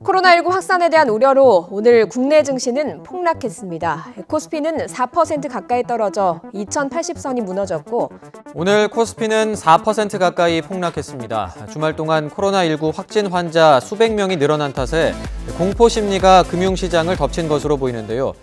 코로나19 확산에 대한 우려로 오늘 국내 증시는 폭락했습니다. 코스피는 4% 가까이 떨어져 2080선이 무너졌고 오늘 코스피는 4% 가까이 폭락했습니다. 주말 동안 코로나19 확진 환자 수백 명이 늘어난 탓에 공포 심리가 금융시장을 덮친 것으로 보이는데요.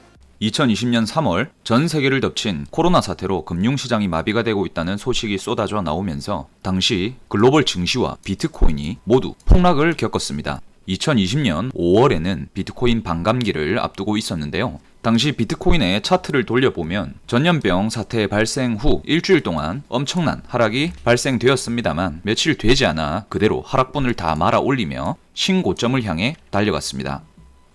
2020년 3월 전 세계를 덮친 코로나 사태로 금융시장이 마비가 되고 있다는 소식이 쏟아져 나오면서 당시 글로벌 증시와 비트코인이 모두 폭락을 겪었습니다. 2020년 5월에는 비트코인 반감기를 앞두고 있었는데요. 당시 비트코인의 차트를 돌려보면 전염병 사태 발생 후 일주일 동안 엄청난 하락이 발생되었습니다만 며칠 되지 않아 그대로 하락분을 다 말아 올리며 신고점을 향해 달려갔습니다.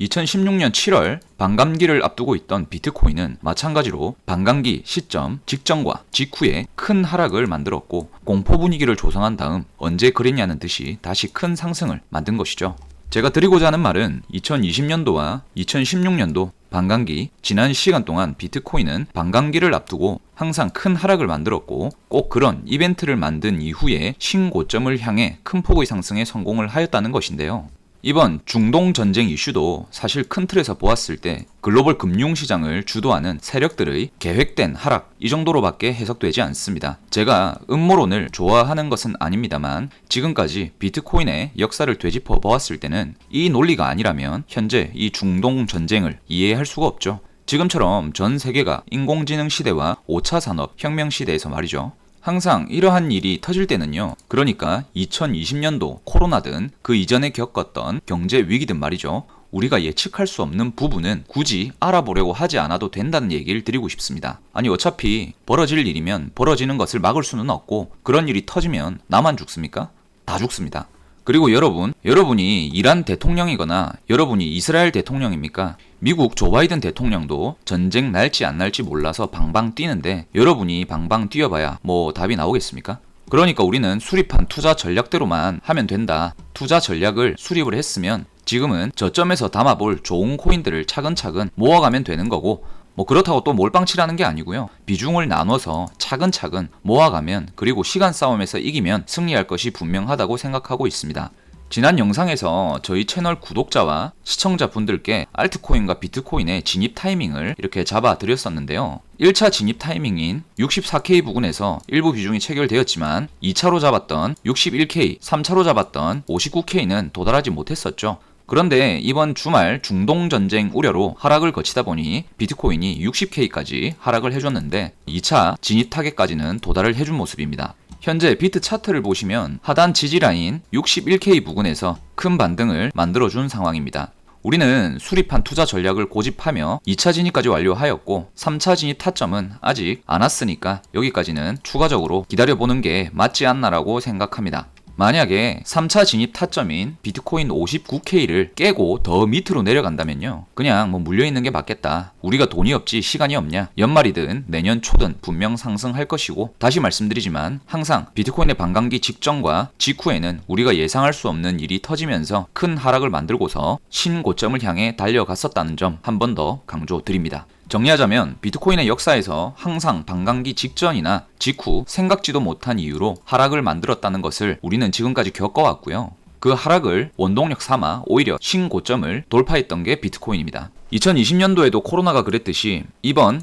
2016년 7월 반감기를 앞두고 있던 비트코인은 마찬가지로 반감기 시점 직전과 직후에 큰 하락을 만들었고 공포 분위기를 조성한 다음 언제 그랬냐는 듯이 다시 큰 상승을 만든 것이죠. 제가 드리고자 하는 말은 2020년도와 2016년도 반감기, 지난 시간 동안 비트코인은 반감기를 앞두고 항상 큰 하락을 만들었고 꼭 그런 이벤트를 만든 이후에 신고점을 향해 큰 폭의 상승에 성공을 하였다는 것인데요. 이번 중동 전쟁 이슈도 사실 큰 틀에서 보았을 때 글로벌 금융시장을 주도하는 세력들의 계획된 하락 이 정도로밖에 해석되지 않습니다. 제가 음모론을 좋아하는 것은 아닙니다만 지금까지 비트코인의 역사를 되짚어 보았을 때는 이 논리가 아니라면 현재 이 중동 전쟁을 이해할 수가 없죠. 지금처럼 전 세계가 인공지능 시대와 5차 산업 혁명 시대에서 말이죠. 항상 이러한 일이 터질 때는요. 그러니까 2020년도 코로나든 그 이전에 겪었던 경제 위기든 말이죠. 우리가 예측할 수 없는 부분은 굳이 알아보려고 하지 않아도 된다는 얘기를 드리고 싶습니다. 아니 어차피 벌어질 일이면 벌어지는 것을 막을 수는 없고 그런 일이 터지면 나만 죽습니까? 다 죽습니다. 그리고 여러분이 이란 대통령이거나 여러분이 이스라엘 대통령입니까? 미국 조 바이든 대통령도 전쟁 날지 안 날지 몰라서 방방 뛰는데 여러분이 방방 뛰어봐야 뭐 답이 나오겠습니까? 그러니까 우리는 수립한 투자 전략대로만 하면 된다. 투자 전략을 수립을 했으면 지금은 저점에서 담아볼 좋은 코인들을 차근차근 모아가면 되는 거고 뭐 그렇다고 또 몰빵치라는 게 아니고요. 비중을 나눠서 차근차근 모아가면 그리고 시간 싸움에서 이기면 승리할 것이 분명하다고 생각하고 있습니다. 지난 영상에서 저희 채널 구독자와 시청자분들께 알트코인과 비트코인의 진입 타이밍을 이렇게 잡아드렸었는데요. 1차 진입 타이밍인 64K 부근에서 일부 비중이 체결되었지만 2차로 잡았던 61K, 3차로 잡았던 59K는 도달하지 못했었죠. 그런데 이번 주말 중동 전쟁 우려로 하락을 거치다 보니 비트코인이 60K까지 하락을 해줬는데 2차 진입 타겟까지는 도달을 해준 모습입니다. 현재 비트 차트를 보시면 하단 지지라인 61K 부근에서 큰 반등을 만들어준 상황입니다. 우리는 수립한 투자 전략을 고집하며 2차 진입까지 완료하였고 3차 진입 타점은 아직 안 왔으니까 여기까지는 추가적으로 기다려보는 게 맞지 않나라고 생각합니다. 만약에 3차 진입 타점인 비트코인 59K를 깨고 더 밑으로 내려간다면요. 그냥 뭐 물려있는 게 맞겠다. 우리가 돈이 없지 시간이 없냐. 연말이든 내년 초든 분명 상승할 것이고 다시 말씀드리지만 항상 비트코인의 반감기 직전과 직후에는 우리가 예상할 수 없는 일이 터지면서 큰 하락을 만들고서 신고점을 향해 달려갔었다는 점 한 번 더 강조드립니다. 정리하자면 비트코인의 역사에서 항상 반감기 직전이나 직후 생각지도 못한 이유로 하락을 만들었다는 것을 우리는 지금까지 겪어왔고요. 그 하락을 원동력 삼아 오히려 신고점을 돌파했던 게 비트코인입니다. 2020년도에도 코로나가 그랬듯이 이번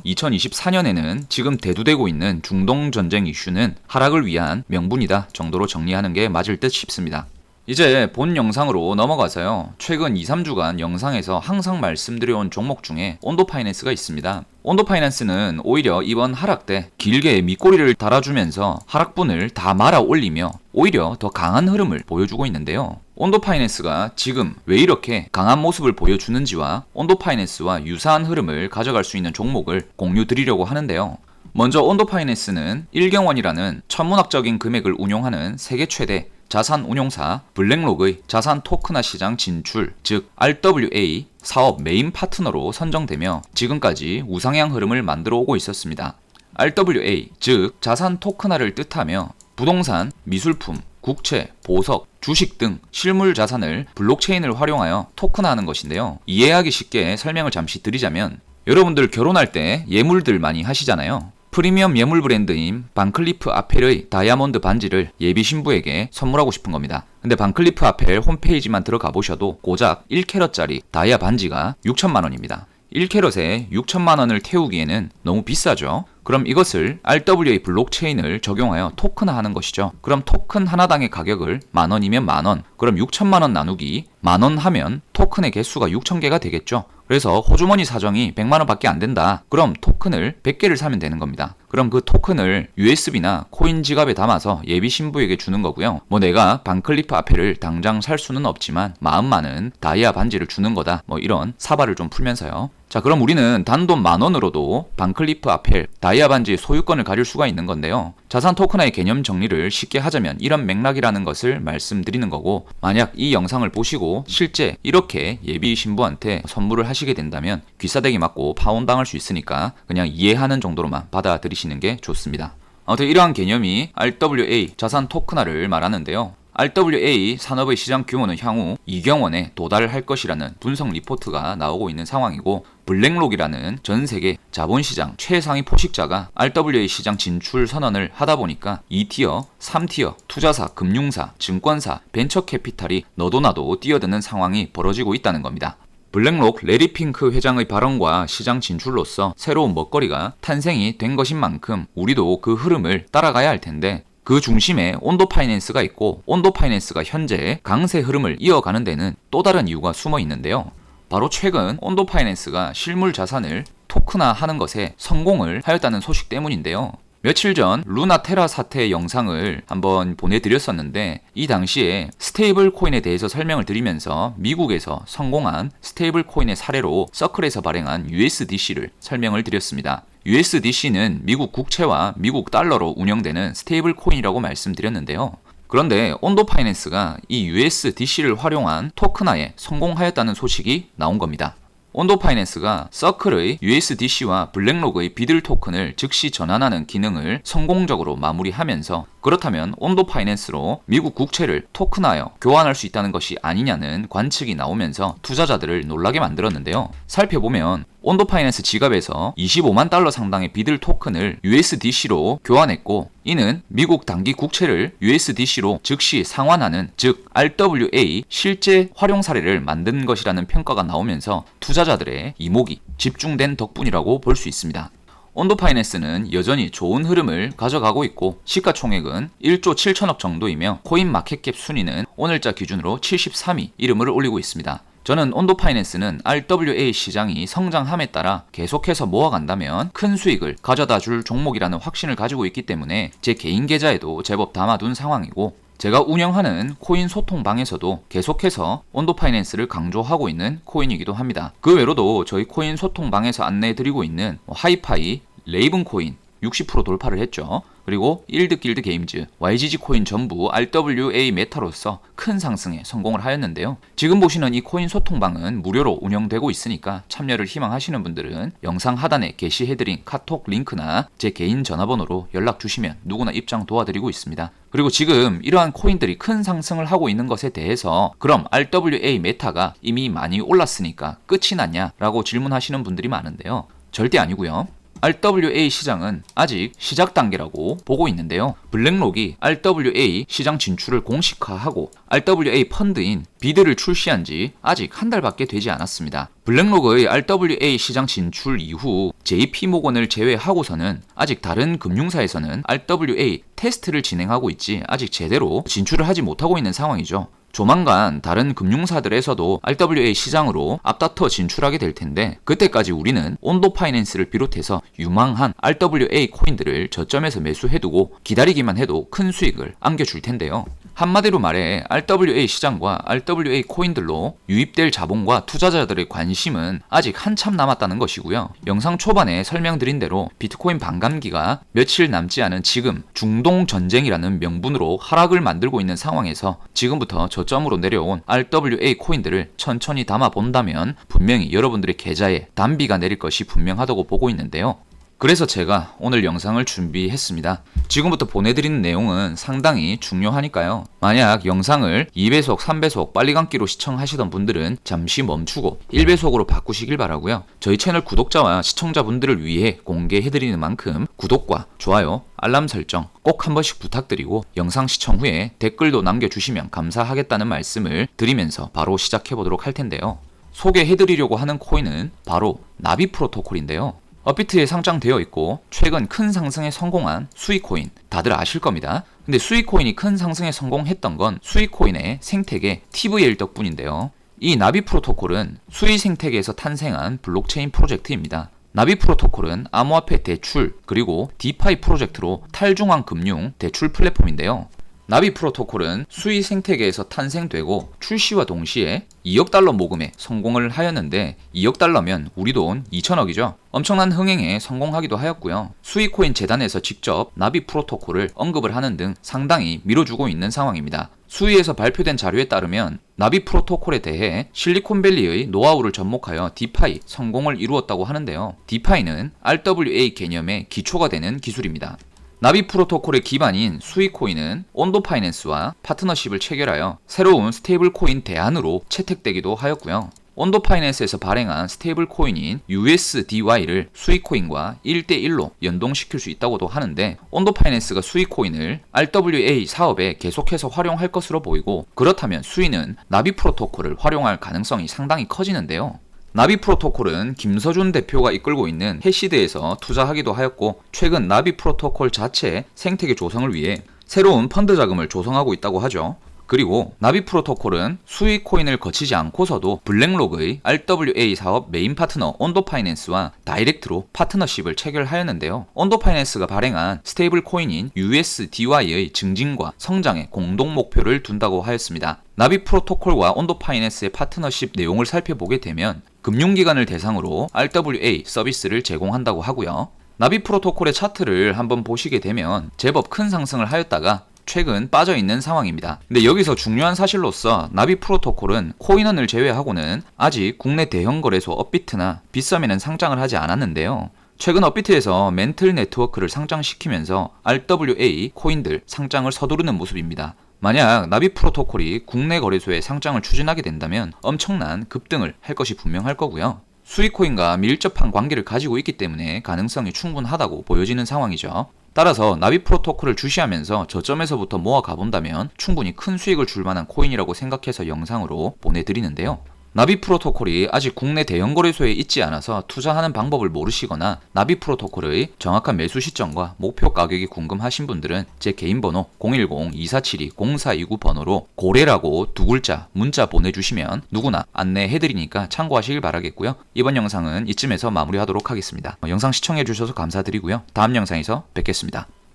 2024년에는 지금 대두되고 있는 중동 전쟁 이슈는 하락을 위한 명분이다 정도로 정리하는 게 맞을 듯 싶습니다. 이제 본 영상으로 넘어가서요. 최근 2-3주간 영상에서 항상 말씀드려온 종목 중에 온도파이낸스가 있습니다. 온도파이낸스는 오히려 이번 하락 때 길게 밑꼬리를 달아주면서 하락분을 다 말아 올리며 오히려 더 강한 흐름을 보여주고 있는데요. 온도파이낸스가 지금 왜 이렇게 강한 모습을 보여주는지와 온도파이낸스와 유사한 흐름을 가져갈 수 있는 종목을 공유드리려고 하는데요. 먼저 온도파이낸스는 일경원이라는 천문학적인 금액을 운용하는 세계 최대 자산 운용사 블랙록의 자산 토큰화 시장 진출, 즉 RWA 사업 메인 파트너로 선정되며 지금까지 우상향 흐름을 만들어 오고 있었습니다. RWA, 즉 자산 토큰화를 뜻하며 부동산, 미술품, 국채, 보석, 주식 등 실물 자산을 블록체인을 활용하여 토큰화하는 것인데요. 이해하기 쉽게 설명을 잠시 드리자면 여러분들 결혼할 때 예물들 많이 하시잖아요. 프리미엄 예물 브랜드인 반클리프 아펠의 다이아몬드 반지를 예비 신부에게 선물하고 싶은 겁니다. 근데 반클리프 아펠 홈페이지만 들어가 보셔도 고작 1캐럿짜리 다이아 반지가 6천만 원입니다. 1캐럿에 6천만 원을 태우기에는 너무 비싸죠? 그럼 이것을 RWA 블록체인을 적용하여 토큰화하는 것이죠. 그럼 토큰 하나당의 가격을 만원이면 만원, 그럼 6천만 원 나누기 만원 하면 토큰의 개수가 6,000개가 되겠죠. 그래서 호주머니 사정이 100만 원밖에 안 된다. 그럼 토큰을 100개를 사면 되는 겁니다. 그럼 그 토큰을 USB나 코인 지갑에 담아서 예비 신부에게 주는 거고요. 뭐 내가 반클리프 아펠을 당장 살 수는 없지만 마음만은 다이아 반지를 주는 거다. 뭐 이런 사발을 좀 풀면서요. 자, 그럼 우리는 단돈 만원으로도 반클리프 아펠 다이아 반지의 소유권을 가질 수가 있는 건데요. 자산 토큰화의 개념 정리를 쉽게 하자면 이런 맥락이라는 것을 말씀드리는 거고, 만약 이 영상을 보시고 실제 이렇게 예비 신부한테 선물을 하시게 된다면 귀싸대기 맞고 파혼당할 수 있으니까 그냥 이해하는 정도로만 받아들이시는 게 좋습니다. 아무튼 이러한 개념이 RWA 자산 토큰화를 말하는데요. RWA 산업의 시장 규모는 향후 2경 원에 도달할 것이라는 분석 리포트가 나오고 있는 상황이고, 블랙록이라는 전 세계 자본시장 최상위 포식자가 RWA 시장 진출 선언을 하다 보니까 2티어, 3티어, 투자사, 금융사, 증권사, 벤처캐피탈이 너도나도 뛰어드는 상황이 벌어지고 있다는 겁니다. 블랙록 레리 핑크 회장의 발언과 시장 진출로서 새로운 먹거리가 탄생이 된 것인 만큼 우리도 그 흐름을 따라가야 할 텐데, 그 중심에 온도 파이낸스가 있고, 온도 파이낸스가 현재 강세 흐름을 이어가는 데는 또 다른 이유가 숨어 있는데요. 바로 최근 온도 파이낸스가 실물 자산을 토큰화하는 것에 성공을 하였다는 소식 때문인데요. 며칠 전 루나테라 사태 영상을 한번 보내드렸었는데, 이 당시에 스테이블 코인에 대해서 설명을 드리면서 미국에서 성공한 스테이블 코인의 사례로 서클에서 발행한 USDC를 설명을 드렸습니다. USDC는 미국 국채와 미국 달러로 운영되는 스테이블 코인이라고 말씀드렸는데요. 그런데 온도 파이낸스가 이 USDC를 활용한 토큰화에 성공하였다는 소식이 나온 겁니다. 온도 파이낸스가 서클의 USDC와 블랙록의 비들 토큰을 즉시 전환하는 기능을 성공적으로 마무리하면서, 그렇다면 온도 파이낸스로 미국 국채를 토큰화하여 교환할 수 있다는 것이 아니냐는 관측이 나오면서 투자자들을 놀라게 만들었는데요. 살펴보면 온도 파이낸스 지갑에서 25만 달러 상당의 비들 토큰을 USDC로 교환했고, 이는 미국 단기 국채를 USDC로 즉시 상환하는, 즉 RWA 실제 활용 사례를 만든 것이라는 평가가 나오면서 투자자들의 이목이 집중된 덕분이라고 볼 수 있습니다. 온도 파이낸스는 여전히 좋은 흐름을 가져가고 있고, 시가총액은 1조 7천억 정도이며 코인 마켓캡 순위는 오늘자 기준으로 73위 이름을 올리고 있습니다. 저는 온도 파이낸스는 RWA 시장이 성장함에 따라 계속해서 모아간다면 큰 수익을 가져다 줄 종목이라는 확신을 가지고 있기 때문에 제 개인 계좌에도 제법 담아둔 상황이고, 제가 운영하는 코인 소통방에서도 계속해서 온도 파이낸스를 강조하고 있는 코인이기도 합니다. 그 외로도 저희 코인 소통방에서 안내해드리고 있는 하이파이, 레이븐 코인 60% 돌파를 했죠. 그리고 일드길드 게임즈, YGG 코인 전부 RWA 메타로서 큰 상승에 성공을 하였는데요. 지금 보시는 이 코인 소통방은 무료로 운영되고 있으니까 참여를 희망하시는 분들은 영상 하단에 게시해드린 카톡 링크나 제 개인 전화번호로 연락 주시면 누구나 입장 도와드리고 있습니다. 그리고 지금 이러한 코인들이 큰 상승을 하고 있는 것에 대해서 그럼 RWA 메타가 이미 많이 올랐으니까 끝이 났냐라고 질문하시는 분들이 많은데요. 절대 아니고요. RWA 시장은 아직 시작 단계라고 보고 있는데요. 블랙록이 RWA 시장 진출을 공식화하고 RWA 펀드인 비드를 출시한 지 아직 한 달밖에 되지 않았습니다. 블랙록의 RWA 시장 진출 이후 JP모건을 제외하고서는 아직 다른 금융사에서는 RWA 테스트를 진행하고 있지 아직 제대로 진출을 하지 못하고 있는 상황이죠. 조만간 다른 금융사들에서도 RWA 시장으로 앞다퉈 진출하게 될 텐데, 그때까지 우리는 온도 파이낸스를 비롯해서 유망한 RWA 코인들을 저점에서 매수해두고 기다리기만 해도 큰 수익을 안겨줄 텐데요. 한마디로 말해 RWA 시장과 RWA 코인들로 유입될 자본과 투자자들의 관심은 아직 한참 남았다는 것이고요. 영상 초반에 설명드린 대로 비트코인 반감기가 며칠 남지 않은 지금 중동 전쟁이라는 명분으로 하락을 만들고 있는 상황에서 지금부터 저점으로 내려온 RWA 코인들을 천천히 담아 본다면 분명히 여러분들의 계좌에 단비가 내릴 것이 분명하다고 보고 있는데요. 그래서 제가 오늘 영상을 준비했습니다. 지금부터 보내드리는 내용은 상당히 중요하니까요. 만약 영상을 2배속, 3배속 빨리 감기로 시청하시던 분들은 잠시 멈추고 1배속으로 바꾸시길 바라고요. 저희 채널 구독자와 시청자분들을 위해 공개해드리는 만큼 구독과 좋아요, 알람 설정 꼭 한 번씩 부탁드리고 영상 시청 후에 댓글도 남겨주시면 감사하겠다는 말씀을 드리면서 바로 시작해보도록 할 텐데요. 소개해드리려고 하는 코인은 바로 나비 프로토콜인데요. 업비트에 상장되어 있고 최근 큰 상승에 성공한 수익코인 다들 아실 겁니다. 근데 수익코인이 큰 상승에 성공했던 건 수익코인의 생태계 TVL 덕분인데요. 이 나비 프로토콜은 수익 생태계에서 탄생한 블록체인 프로젝트입니다. 나비 프로토콜은 암호화폐 대출 그리고 디파이 프로젝트로 탈중앙 금융 대출 플랫폼인데요. 나비 프로토콜은 수익 생태계에서 탄생되고 출시와 동시에 2억 달러 모금에 성공을 하였는데 2억 달러면 우리 돈 2천억이죠. 엄청난 흥행에 성공하기도 하였고요. 수익코인 재단에서 직접 나비 프로토콜을 언급을 하는 등 상당히 밀어주고 있는 상황입니다. 수위에서 발표된 자료에 따르면 나비 프로토콜에 대해 실리콘밸리의 노하우를 접목하여 디파이 성공을 이루었다고 하는데요. 디파이는 RWA 개념의 기초가 되는 기술입니다. 나비 프로토콜의 기반인 수익코인은 온도파이낸스와 파트너십을 체결하여 새로운 스테이블 코인 대안으로 채택되기도 하였고요. 온도파이낸스에서 발행한 스테이블 코인인 USDY를 수익코인과 1대1로 연동시킬 수 있다고도 하는데 온도파이낸스가 수익코인을 RWA 사업에 계속해서 활용할 것으로 보이고 그렇다면 수익은 나비 프로토콜을 활용할 가능성이 상당히 커지는데요. 나비 프로토콜은 김서준 대표가 이끌고 있는 해시드에서 투자하기도 하였고 최근 나비 프로토콜 자체 생태계 조성을 위해 새로운 펀드 자금을 조성하고 있다고 하죠. 그리고 나비 프로토콜은 수익 코인을 거치지 않고서도 블랙록의 RWA 사업 메인 파트너 온도파이낸스와 다이렉트로 파트너십을 체결하였는데요. 온도파이낸스가 발행한 스테이블 코인인 USDY의 증진과 성장에 공동 목표를 둔다고 하였습니다. 나비 프로토콜과 온도파이낸스의 파트너십 내용을 살펴보게 되면 금융기관을 대상으로 RWA 서비스를 제공한다고 하고요. 나비 프로토콜의 차트를 한번 보시게 되면 제법 큰 상승을 하였다가 최근 빠져있는 상황입니다. 근데 여기서 중요한 사실로서 나비 프로토콜은 코인원을 제외하고는 아직 국내 대형 거래소 업비트나 빗썸에는 상장을 하지 않았는데요. 최근 업비트에서 멘틀 네트워크를 상장시키면서 RWA 코인들 상장을 서두르는 모습입니다. 만약 나비 프로토콜이 국내 거래소에 상장을 추진하게 된다면 엄청난 급등을 할 것이 분명할 거고요. 수익코인과 밀접한 관계를 가지고 있기 때문에 가능성이 충분하다고 보여지는 상황이죠. 따라서 나비 프로토콜을 주시하면서 저점에서부터 모아 가본다면 충분히 큰 수익을 줄 만한 코인이라고 생각해서 영상으로 보내드리는데요. 나비 프로토콜이 아직 국내 대형 거래소에 있지 않아서 투자하는 방법을 모르시거나 나비 프로토콜의 정확한 매수 시점과 목표 가격이 궁금하신 분들은 제 개인 번호 010-2472-0429 번호로 고래라고 두 글자 문자 보내주시면 누구나 안내해드리니까 참고하시길 바라겠고요. 이번 영상은 이쯤에서 마무리하도록 하겠습니다. 영상 시청해주셔서 감사드리고요. 다음 영상에서 뵙겠습니다.